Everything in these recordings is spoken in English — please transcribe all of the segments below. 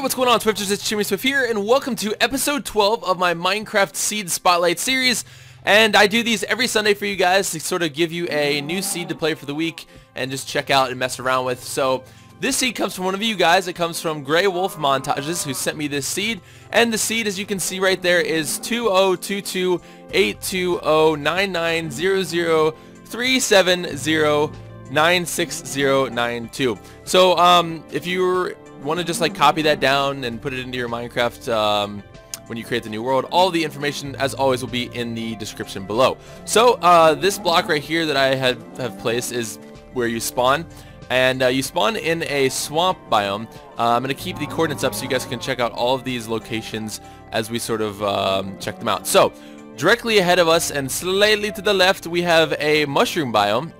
What's going on, Swifters? It's Jimmy Swift here, and welcome to episode 12 of my Minecraft Seed Spotlight series. And I do these every Sunday for you guys to sort of give you a new seed to play for the week and just check out and mess around with. So this seed comes from one of you guys. It comes from GrayWolfMontages, who sent me this seed. And the seed, as you can see right there, is 2022-820-990-370-96092. So if you want to just like copy that down and put it into your Minecraft when you create the new world, all the information as always will be in the description below. So this block right here that I have placed is where you spawn, and you spawn in a swamp biome. I'm going to keep the coordinates up so you guys can check out all of these locations as we sort of check them out. So directly ahead of us and slightly to the left we have a mushroom biome,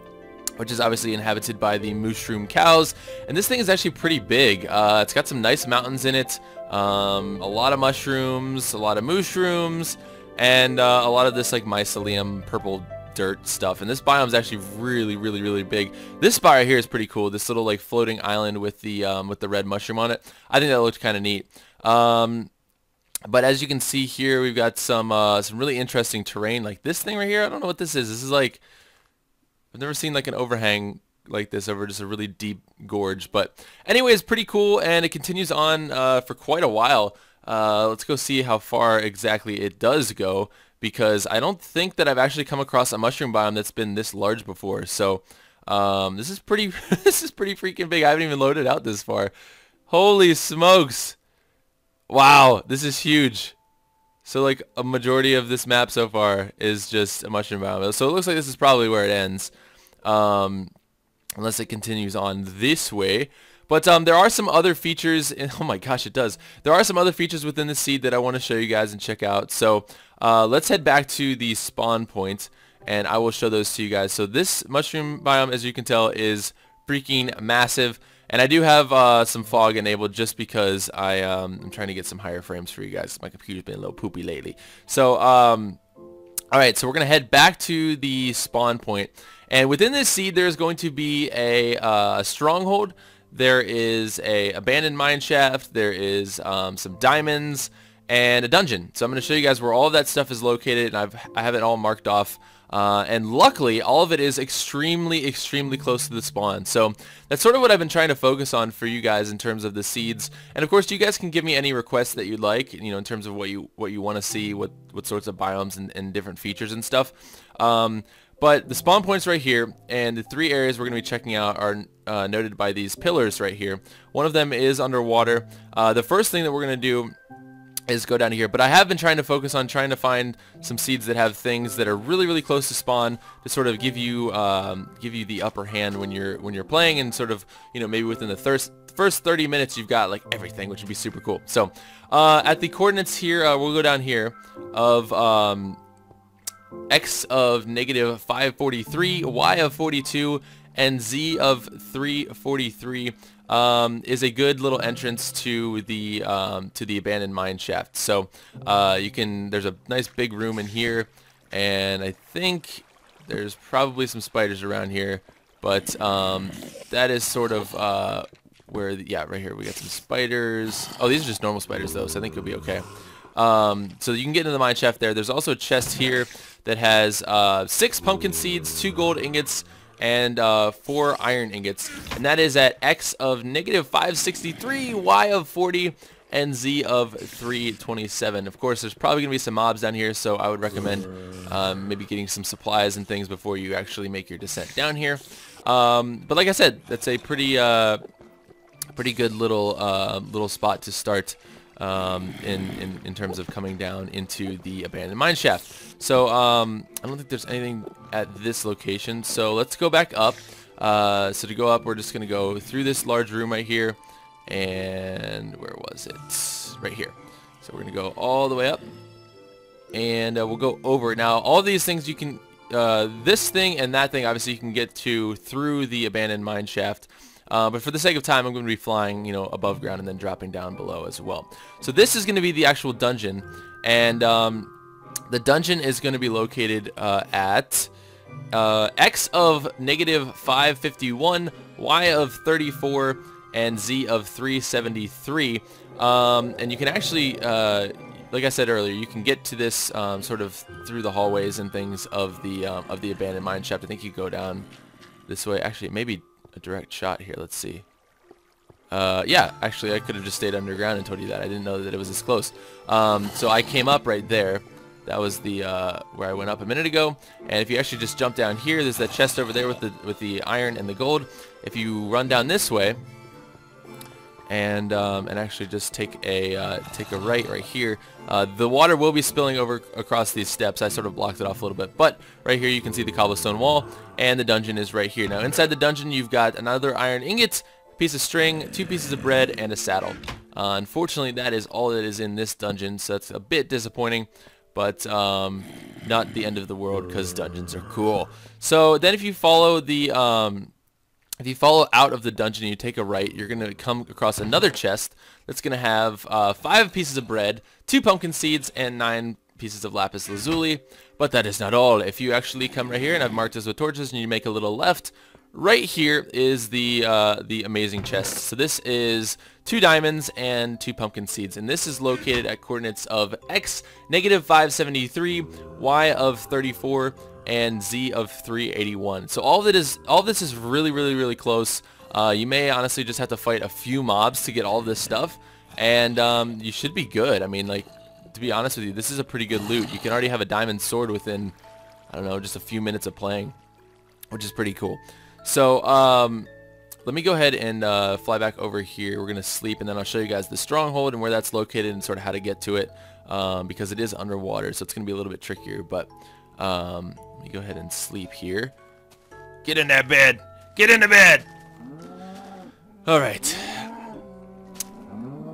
which is obviously inhabited by the mushroom cows, and this thing is actually pretty big. It's got some nice mountains in it, a lot of mushrooms, a lot of mushrooms, and a lot of this like mycelium purple dirt stuff. And this biome is actually really big. This spot right here is pretty cool. This little like floating island with the red mushroom on it. I think that looked kind of neat. But as you can see here, we've got some really interesting terrain, like this thing right here. I don't know what this is. This is like, I've never seen like an overhang like this over just a really deep gorge. But anyways, pretty cool, and it continues on for quite a while. Let's go see how far exactly it does go, because I don't think that I've actually come across a mushroom biome that's been this large before. So this is pretty this is pretty freaking big. I haven't even loaded out this far. Holy smokes. Wow, this is huge. So like a majority of this map so far is just a mushroom biome. So it looks like this is probably where it ends, unless it continues on this way. But there are some other features. Oh my gosh, it does. There are some other features within the seed that I want to show you guys and check out. So let's head back to the spawn point, and I will show those to you guys. So this mushroom biome, as you can tell, is freaking massive. And I do have some fog enabled just because I'm trying to get some higher frames for you guys. My computer's been a little poopy lately. So, alright, so we're going to head back to the spawn point. And within this seed, there's going to be a stronghold. There is a abandoned mine shaft. There is some diamonds and a dungeon. So I'm going to show you guys where all of that stuff is located, and I have it all marked off. And luckily, all of it is extremely close to the spawn. So that's sort of what I've been trying to focus on for you guys in terms of the seeds. And of course, you guys can give me any requests that you'd like, you know, in terms of what you want to see, what sorts of biomes and different features and stuff. But the spawn point's right here, and the three areas we're going to be checking out are noted by these pillars right here. One of them is underwater. The first thing that we're going to do is go down here, but I have been trying to focus on trying to find some seeds that have things that are really close to spawn to sort of give you the upper hand when you're playing, and sort of, you know, maybe within the first 30 minutes you've got like everything, which would be super cool. So at the coordinates here, we'll go down here of x of -543, y of 42, and z of 343. Is a good little entrance to the abandoned mine shaft. So there's a nice big room in here, and I think there's probably some spiders around here, but that is sort of where yeah, right here we got some spiders. Oh, these are just normal spiders though, so I think it'll be okay. So you can get into the mine shaft there. There's also a chest here that has 6 pumpkin seeds, 2 gold ingots, and 4 iron ingots, and that is at x of -563, y of 40, and z of 327. Of course, there's probably gonna be some mobs down here, so I would recommend maybe getting some supplies and things before you actually make your descent down here. But like I said, that's a pretty good little spot to start in terms of coming down into the abandoned mine shaft. So I don't think there's anything at this location, so let's go back up. So to go up, we're just gonna go through this large room right here, and where was it? Right here. So we're gonna go all the way up, and we'll go over. Now all these things you can this thing and that thing obviously you can get to through the abandoned mine shaft. But for the sake of time, I'm going to be flying, you know, above ground and then dropping down below as well. So this is going to be the actual dungeon, and the dungeon is going to be located at x of -551, y of 34, and Z of 373. And you can actually, like I said earlier, you can get to this sort of through the hallways and things of the abandoned mine shaft. I think you go down this way. Actually, maybe a direct shot here. Let's see. Yeah, actually, I could have just stayed underground and told you that. I didn't know that it was this close. So I came up right there. That was the where I went up a minute ago. And if you actually just jump down here, there's that chest over there with the iron and the gold. If you run down this way and actually just take a right here, the water will be spilling over across these steps. I sort of blocked it off a little bit, but right here you can see the cobblestone wall, and the dungeon is right here. Now inside the dungeon, you've got another iron ingot, piece of string, 2 pieces of bread, and a saddle. Unfortunately, that is all that is in this dungeon, so that's a bit disappointing, but not the end of the world, because dungeons are cool. So then if you follow out of the dungeon and you take a right, you're going to come across another chest that's going to have 5 pieces of bread, 2 pumpkin seeds, and 9 pieces of lapis lazuli. But that is not all. If you actually come right here, and I've marked this with torches, and you make a little left, right here is the amazing chest. So this is 2 diamonds and 2 pumpkin seeds, and this is located at coordinates of x negative 573, y of 34, and z of 381. So all this is really close. You may honestly just have to fight a few mobs to get all this stuff, and you should be good. I mean, like, to be honest with you, this is a pretty good loot. You can already have a diamond sword within, I don't know, just a few minutes of playing, which is pretty cool. So let me go ahead and fly back over here. We're gonna sleep, and then I'll show you guys the stronghold and where that's located and sort of how to get to it, because it is underwater, so it's gonna be a little bit trickier. But let me go ahead and sleep here. Get in that bed. Get in the bed. All right.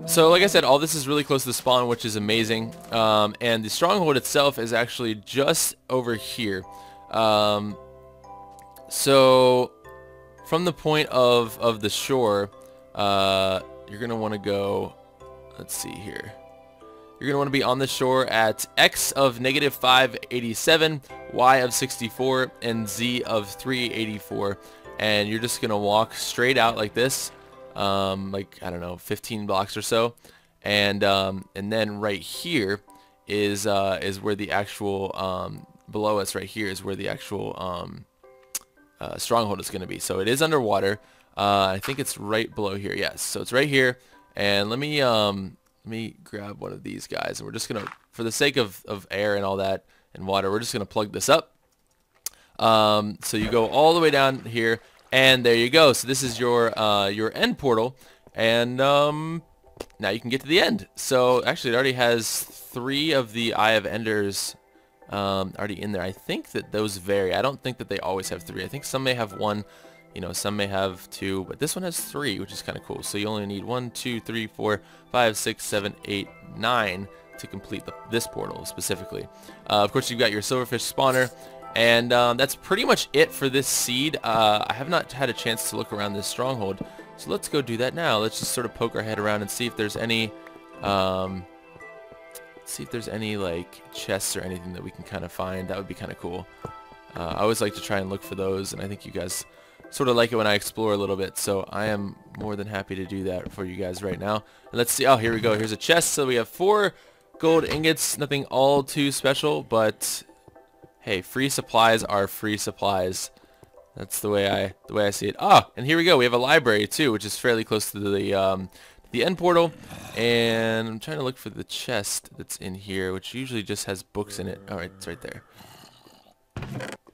So like I said, all this is really close to the spawn, which is amazing. And the stronghold itself is actually just over here. So from the point of the shore, you're going to want to go, let's see here. You're going to want to be on the shore at x of negative 587, y of 64, and z of 384. And you're just going to walk straight out like this, like, I don't know, 15 blocks or so. And then right here is where the actual, below us right here is where the actual stronghold is going to be. So it is underwater. I think it's right below here. Yes, so it's right here. And let me grab one of these guys, and we're just gonna, for the sake of air and all that and water, we're just gonna plug this up. So you go all the way down here, and there you go. So this is your end portal, and now you can get to the end. So actually, it already has 3 of the Eye of Enders already in there. I think that those vary. I don't think that they always have 3. I think some may have 1, you know, some may have 2, but this one has 3, which is kind of cool. So you only need 1, 2, 3, 4, 5, 6, 7, 8, 9 to complete this portal specifically. Of course, you've got your silverfish spawner, and that's pretty much it for this seed. I have not had a chance to look around this stronghold, so let's go do that now. Let's just sort of poke our head around and see if there's any like chests or anything that we can kind of find. That would be kind of cool. I always like to try and look for those, and I think you guys sort of like it when I explore a little bit, so I am more than happy to do that for you guys right now. And let's see. Oh, here we go. Here's a chest. So we have 4 gold ingots. Nothing all too special, but hey, free supplies are free supplies. That's the way I see it. Ah, and here we go. We have a library too, which is fairly close to the end portal. And I'm trying to look for the chest that's in here, which usually just has books in it. All right, it's right there.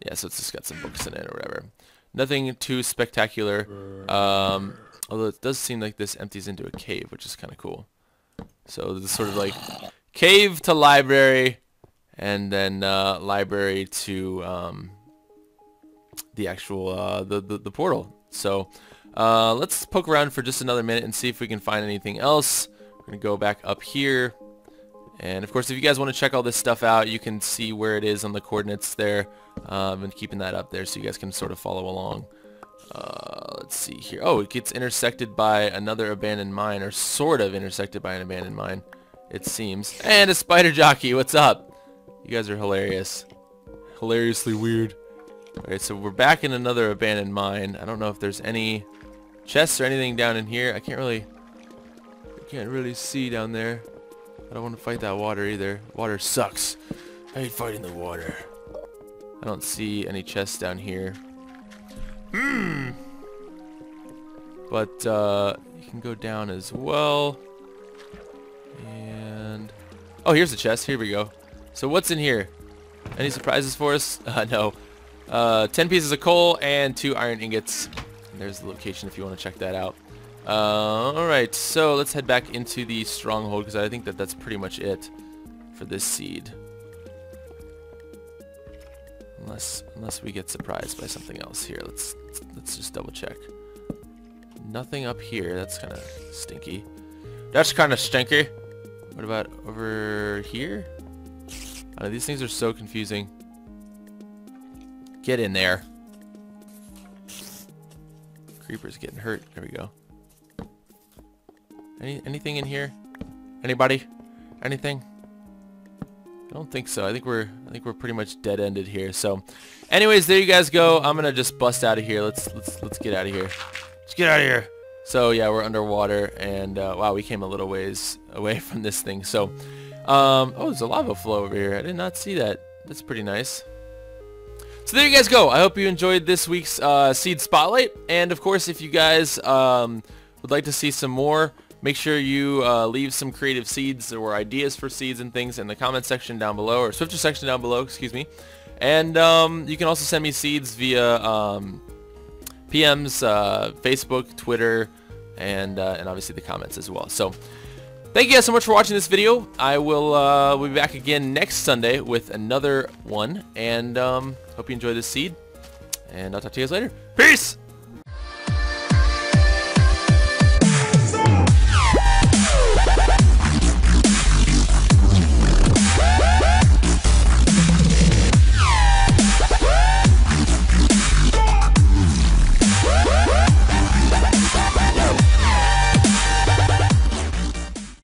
Yeah, so it's just got some books in it or whatever. Nothing too spectacular, although it does seem like this empties into a cave, which is kind of cool. So this is sort of like cave to library, and then library to the actual the portal. So let's poke around for just another minute and see if we can find anything else. We're gonna go back up here, and of course, if you guys want to check all this stuff out, you can see where it is on the coordinates there. And keeping that up there so you guys can sort of follow along. Let's see here. Oh, it gets intersected by another abandoned mine, or sort of intersected by an abandoned mine, it seems. And a spider jockey, what's up? You guys are hilarious. Hilariously weird. Alright, so we're back in another abandoned mine. I don't know if there's any chests or anything down in here. I can't really see down there. I don't want to fight that water either. Water sucks. I hate fighting the water. I don't see any chests down here. But you can go down as well. And oh, here's the chest. Here we go. So what's in here? Any surprises for us? No. 10 pieces of coal and 2 iron ingots. And there's the location if you want to check that out. Alright, so let's head back into the stronghold because I think that that's pretty much it for this seed. Unless we get surprised by something else here. Let's just double check. Nothing up here. That's kind of stinky. That's kind of stinky. What about over here? I know, these things are so confusing. Get in there. Creeper's getting hurt. There we go. Anything in here? Anybody? Anything? I don't think so. I think we're pretty much dead-ended here. So, anyways, there you guys go. I'm gonna just bust out of here. Let's get out of here. Let's get out of here. So yeah, we're underwater, and wow, we came a little ways away from this thing. So, oh, there's a lava flow over here. I did not see that. That's pretty nice. So there you guys go. I hope you enjoyed this week's seed spotlight, and of course, if you guys would like to see some more, make sure you leave some creative seeds or ideas for seeds and things in the comment section down below, or Swifter section down below, excuse me. And you can also send me seeds via PMs, Facebook, Twitter, and obviously the comments as well. So thank you guys so much for watching this video. I will we'll be back again next Sunday with another one, and hope you enjoy this seed, and I'll talk to you guys later. Peace!